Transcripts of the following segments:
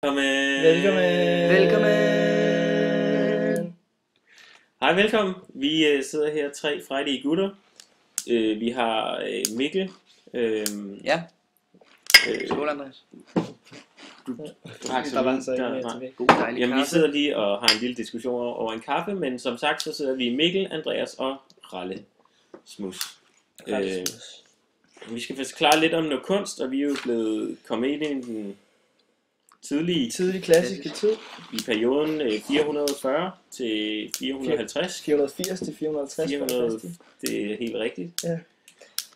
Velkommen. Velkommen. Hej, velkommen. Vi sidder her 3 frejdige gutter. Vi har Mikkel. Ja, skål Andreas. Tak, Der var så ikke mere tilbage. God dejlig Jamen, vi kaffe. sidder lige og har en lille diskussion over en kaffe, men som sagt, så sidder vi Mikkel, Andreas og Ralle Smus. Vi skal forklare lidt om noget kunst, og vi er jo blevet kommet ind i den tidlige klassiske tid. i perioden 440 til 450. 480 til 450. 400, det er helt rigtigt. Ja.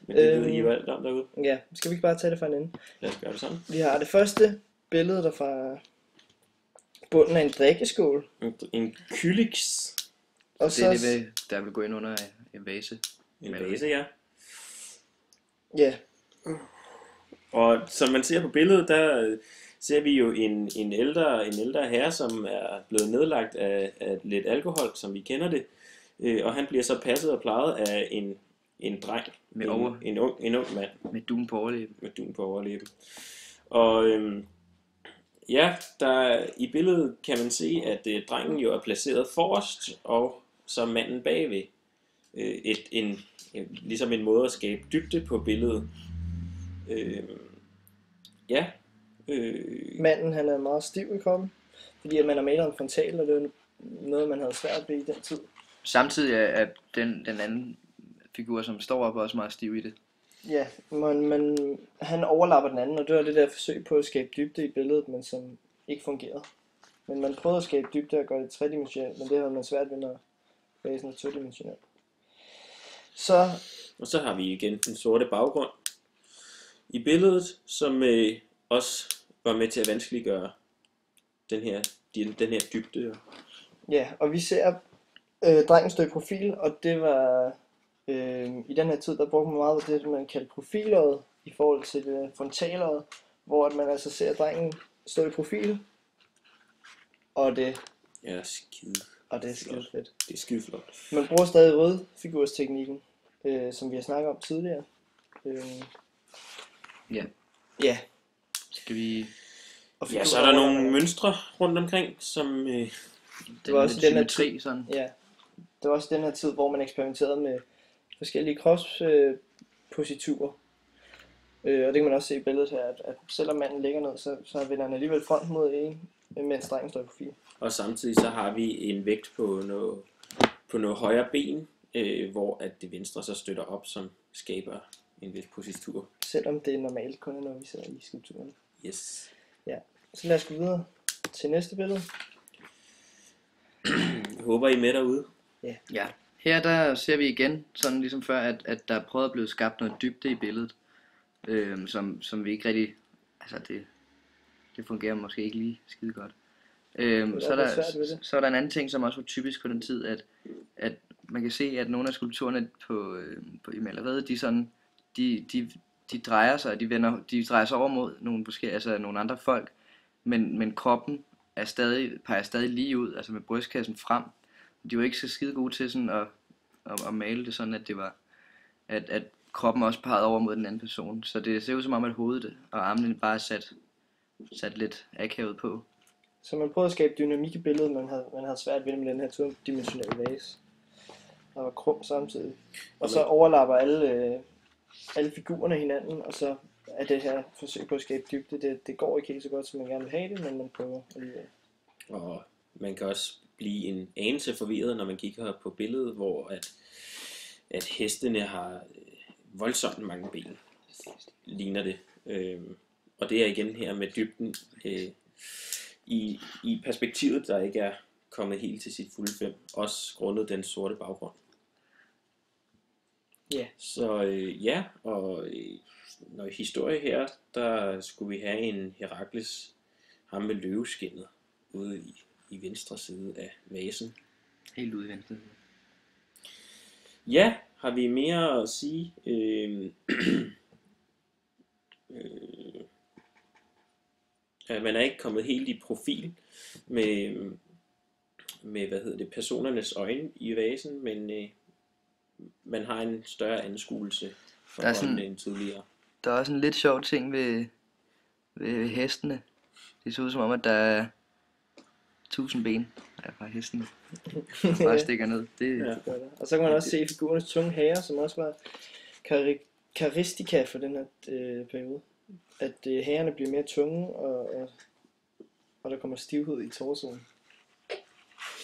Men det ved I jo alt om derude. Ja, skal vi ikke bare tage det fra en ende? Lad os gøre det sådan. Vi har det første billede der fra bunden af en drikkeskål. En kylix. Og Det er det, der vil gå ind under en vase. En vase, ja. Ja, Og som man ser på billedet, der ser vi jo en ældre herre, som er blevet nedlagt af lidt alkohol, som vi kender det. Og han bliver så passet og plejet af en dreng. Med en ung mand. Med duen på overlæben. Med dun på overlæben. Og ja, i billedet kan man se, at drengen jo er placeret forrest, og så manden bagved. Ligesom en måde at skabe dybde på billedet. Ja. manden han er meget stiv i kroppen, fordi at man har malet en frontal, og det var noget man havde svært ved i den tid. Samtidig er den anden figur, som står op, også meget stiv i det. Ja, han overlapper den anden, og det var det der forsøg på at skabe dybde i billedet, men som ikke fungerede. Men man prøvede at skabe dybde og gøre det tredimensionelt, men det havde man svært ved, når basen er todimensionel. Og så har vi igen den sorte baggrund i billedet, som også var med til at vanskeliggøre den her dybde. Ja, og vi ser drengen stå i profil, og det var i den her tid, der brugte man meget af det, man kaldte profiløjet i forhold til det frontaløjet, hvor at man altså ser drengen stå i profil, og det Ja, skide. og det er skide fedt. Det er skide flot. Man bruger stadig rødfigursteknikken, som vi har snakket om tidligere. Ja. Ja. Skal vi... Og Ja, så er der nogle mønstre rundt omkring, som... Det var også den her symmetri, sådan. Ja, det var også den her tid, hvor man eksperimenterede med forskellige kropspositurer. Og det kan man også se i billedet her, at selvom manden ligger ned, så vender han alligevel front mod en, mens drengen står i profil. Og samtidig så har vi en vægt på noget højre ben, hvor at det venstre så støtter op, som skaber en vis positur. Selvom det er normalt kun er, når vi sidder i skulpturen. Yes. Ja, så lad os gå videre til næste billede. Jeg håber, I er med derude. Ja. Her der ser vi igen, sådan ligesom før, at der er prøvet at blive skabt noget dybde i billedet. Som vi ikke rigtig... Altså det fungerer måske ikke lige skide godt. Så er der en anden ting, som også var typisk på den tid, at man kan se, at nogle af skulpturerne i maleriet, de drejer sig, de drejer sig over mod nogle andre folk, men kroppen peger stadig lige ud, altså med brystkassen frem. De var ikke så skide gode til sådan at male det sådan, at det var at kroppen også pegede over mod den anden person. Så det ser ud som om, at hovedet og armene bare er sat lidt akavet på. Så man prøvede at skabe dynamik i billedet, man havde svært ved med den her todimensionelle vase. Der var krum samtidig. Og så overlapper alle figurerne hinanden, og så er det her forsøg på at skabe dybde, det går ikke helt så godt, som man gerne vil have det, men man prøver alligevel. Og man kan også blive en anelse forvirret, når man kigger på billedet, hvor at hestene har voldsomt mange ben, ligner det. Og det er igen her med dybden i perspektivet, der ikke er kommet helt til sit fulde 5, også grundet den sorte baggrund. Ja. Så ja, og når i historie her, der skulle vi have en Herakles, ham med løveskindet, ude i venstre side af vasen. Helt ude i venstre. Ja, har vi mere at sige? Man er ikke kommet helt i profil med personernes øjne i vasen, men man har en større anskuelse for øjnene end tidligere. Der er også en lidt sjov ting ved hestene. Det ser ud som om, at der er 1000 ben fra hesten. Der bare stikker ned. Det, Ja. Det gør der. Og så kan man også se figurernes tunge hager, som også var karakteristika for den her periode. At hagerne bliver mere tunge, og der kommer stivhed i torsoen.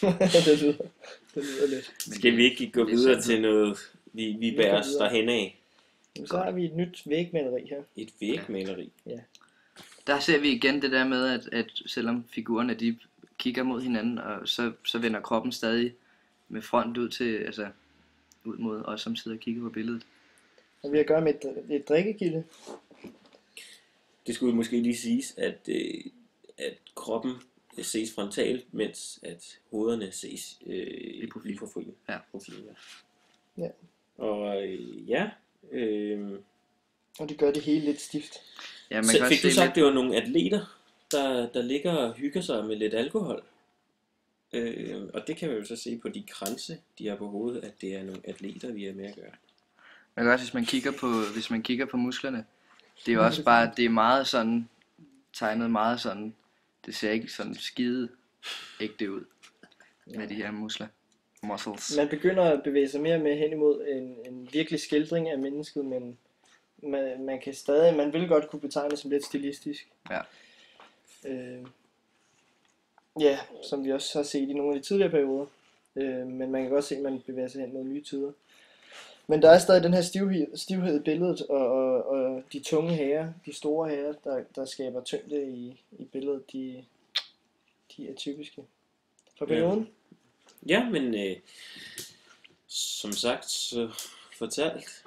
det lyder lidt. Skal vi ikke gå det er videre sandt. til noget, vi går bærer os videre. derhen af? Jamen, så har vi et nyt vægmaleri her. Et vægmaleri. Der ser vi igen det der med, at selvom figurerne de kigger mod hinanden, og så vender kroppen stadig med front ud til, altså ud mod os, som sidder og kigger på billedet. Og vi har at gøre med et drikkegilde. Det skulle måske lige siges, at kroppen ses frontalt, mens at hovederne ses i profilen. Ja. Profilen, Ja. Og Og det gør det hele lidt stift. Ja, man så kan også fik du se sagt, lidt, det var nogle atleter, der ligger og hygger sig med lidt alkohol. Og det kan man jo så se på de kranse, de har på hovedet, at det er nogle atleter, vi er med at gøre. man kan også, hvis man kigger på musklerne, det er jo også bare, det er meget sådan, tegnet meget sådan, det ser ikke sådan skide ægte ud med de her muscles. Man begynder at bevæge sig mere og mere hen imod en virkelig skildring af mennesket, men man kan stadig, man vil godt kunne betegne det som lidt stilistisk. Ja. Ja, som vi også har set i nogle af de tidligere perioder. Men man kan godt se, at man bevæger sig hen mod nye tider. Men der er stadig den her stivhed i billedet, og de tunge hager, de store hager, der skaber tyngde i billedet, de er typiske for perioden. Ja, men som sagt, så fortalt.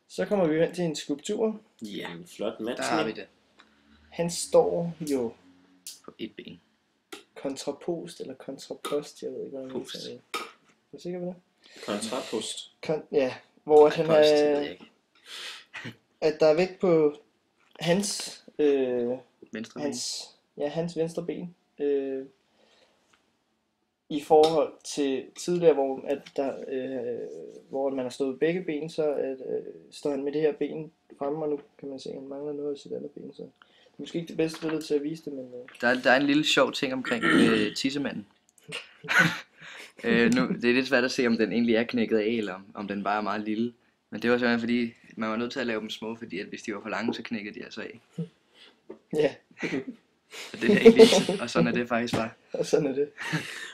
Så kommer vi hen til en skulptur. Ja, en flot mand. Der har vi det Han står jo på et ben. kontrapost eller kontrapost, jeg ved ikke, hvordan man Post. siger det. Er du sikker på det? Kontrapost. Ja, hvor at han Post, det ved jeg er, ikke. at der er vægt på hans, Venstre ben. hans venstre ben. I forhold til tidligere, hvor man har stået begge ben, så står han med det her ben fremme, og nu kan man se, at han mangler noget af sit andet ben. Så det er måske ikke det bedste billede til at vise det, men Der er en lille sjov ting omkring tissemanden. Det er lidt svært at se, om den egentlig er knækket af, eller om den bare er meget lille. Men det var simpelthen fordi, man var nødt til at lave dem små, fordi at hvis de var for lange, så knækkede de altså af. ja, Og det er ikke, og sådan er det faktisk bare. og sådan er det.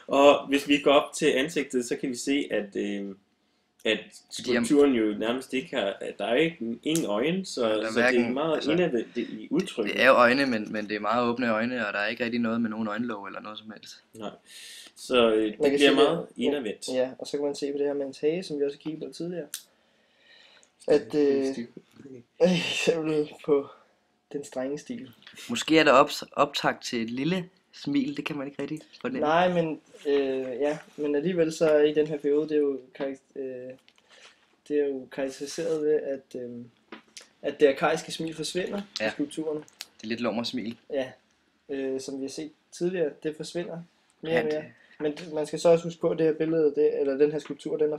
Og hvis vi går op til ansigtet, så kan vi se, at skulpturen jo nærmest ikke har, at der er ikke ingen øjne, så det er hverken, meget altså, indadvendt i udtrykket. Det er jo øjne, men det er meget åbne øjne, og der er ikke rigtig noget med nogen øjenlåg eller noget som helst. Nej. Så det Man kan bliver se meget indadvendt. Ja, og så kan man se på det her med hans hage, som vi også kiggede på tidligere. At eksempel på den strenge stil. Måske er der optakt til et lille smil, det kan man ikke rigtig fornemme. Nej, men men alligevel så i den her periode, det er jo karakteriseret ved, at det arkaiske smil forsvinder i skulpturen. Det er lidt lummersmil. Ja, som vi har set tidligere, det forsvinder mere og mere. Men man skal så også huske på, at det her billede, eller den her skulptur, den er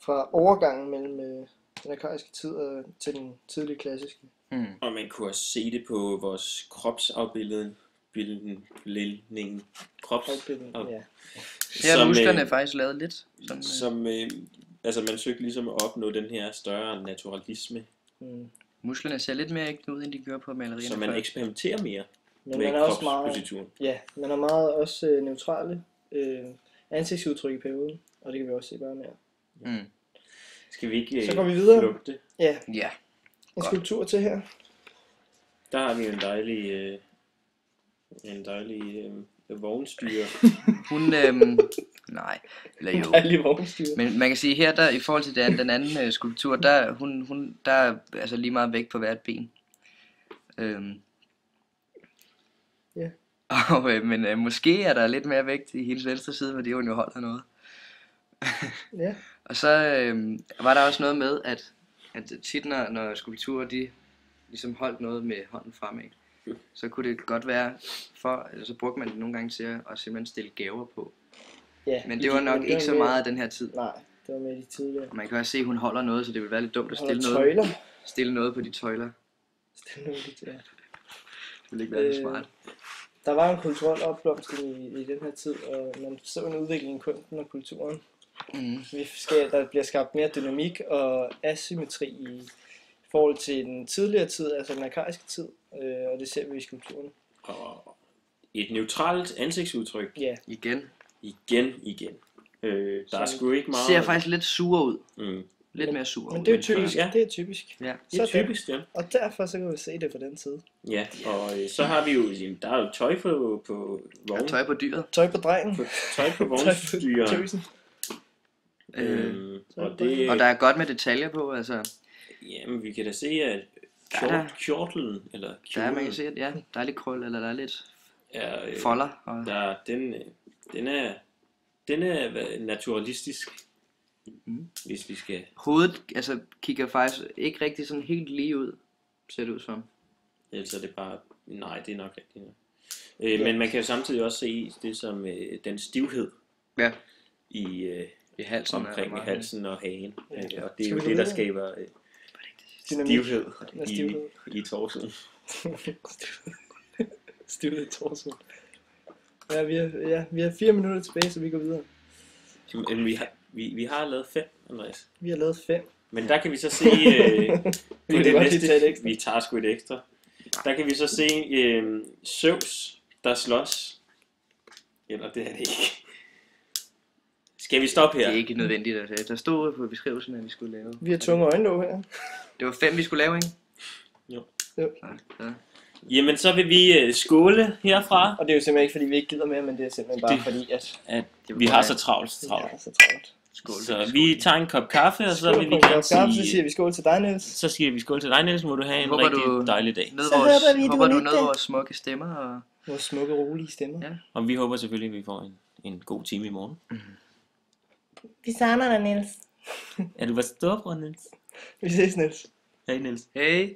fra overgangen mellem den arkaiske tid og til den tidlige klassiske. Og man kunne også se det på vores kropsafbildning. Afbildning, ja. Her er musklerne faktisk lavet lidt. Altså man søgte ligesom at opnå den her større naturalisme, Musklerne ser lidt mere ægte ud, end de gør på malerierne. så man før. eksperimenterer mere Men med man er også meget, kropsposituren. ja, man er meget også neutrale ansigtsudtryk i perioden, og det kan vi også se bare mere. Skal vi ikke Så går vi videre. flugte? Ja, En skulptur til her. Der har vi jo en dejlig vognstyre. hun, nej, eller jo. Dejlig vognstyre. Men man kan sige her, der i forhold til den anden skulptur, der er altså lige meget vægt på hvert ben. Ja. Men måske er der lidt mere vægt i hendes venstre side, fordi hun jo holder noget. Ja. Og så var der også noget med, at tit når skulpturer de ligesom holdt noget med hånden fremad, så kunne det godt være, så brugte man det nogle gange til at simpelthen stille gaver på. Ja, Men det var nok ikke så meget af den her tid. Nej, det var med de tidligere. Og man kan også se, at hun holder noget, så det vil være lidt dumt at Holder tøjler. stille noget på de tøjler. Stille noget, ja. ville ikke være så smart. Der var en kulturel opblomstring i den her tid, og man så en udvikling i kunsten og kulturen. Der bliver skabt mere dynamik og asymmetri i forhold til den tidligere tid, altså den arkaiske tid, og det ser vi i skulpturerne. Og et neutralt ansigtsudtryk. Ja. Igen. Igen. Der er sgu ikke meget... Ser faktisk lidt sur ud. Mm. Lidt mere sur Men ud. det er jo typisk. Ja. Det er typisk. Ja. Det er typisk, ja. Og derfor så kan vi se det på den side. Ja, og så har vi jo... Jamen, der er jo tøj på vognen. Tøj på dyret. Tøj på drengen. Tøj på vognstyren. Tøsen. Og det... Og der er godt med detaljer på, altså. Jamen, vi kan da se, at kjortlen, eller Der er, kjolen, man kan se, at ja, der er lidt krøl, eller der er lidt er, folder. Og den er naturalistisk, hvis vi skal... hovedet, altså, kigger faktisk ikke rigtig sådan helt lige ud, ser det ud som. Ellers er det bare... Nej, det er nok rigtigt. Ja. Men man kan jo samtidig også se det som den stivhed Ja. i halsen. omkring halsen og hagen. Ja. Og det er Skal jo vi gå det, der videre? skaber Dynamik. stivhed Ja, stivhed. i torsen. Stivhed i torsen. Ja, vi har 4 minutter tilbage, så vi går videre. Men vi har lavet 5, Andreas. Vi har lavet 5. Men der kan vi så se Vi kan det godt lige tage et ekstra. vi tager sgu et ekstra. Der kan vi så se Zeus, der slås. Eller det er det ikke. Skal vi stoppe her? Det er ikke nødvendigt at sige. Der stod på beskrivelsen, at vi skulle lave. Vi har tunge øjenlåg her. Det var 5, vi skulle lave, ikke? Jo. Jo. Ja. Jamen så vil vi skåle herfra. Og det er jo simpelthen ikke fordi vi ikke gider mere, men det er simpelthen bare fordi at Vi har så travlt. vi har så travlt. Skål. Så vi tager en kop kaffe, og så Skål vil vi på en gerne kop kaffe, så siger sige... vi skål til dig, Niels. Så siger vi skål til dig, Niels. Må du have en Håber rigtig du- dejlig dag. Ned Så håber vi, du håber har du nydt ned det. vores smukke stemmer. Og... Vores smukke, rolige stemmer. Ja. Og vi håber selvfølgelig, at vi får en god time i morgen. Vi savner dig, Niels. Er du vores storebror, Niels? Vi ses, Niels. Hej, Niels. Hey.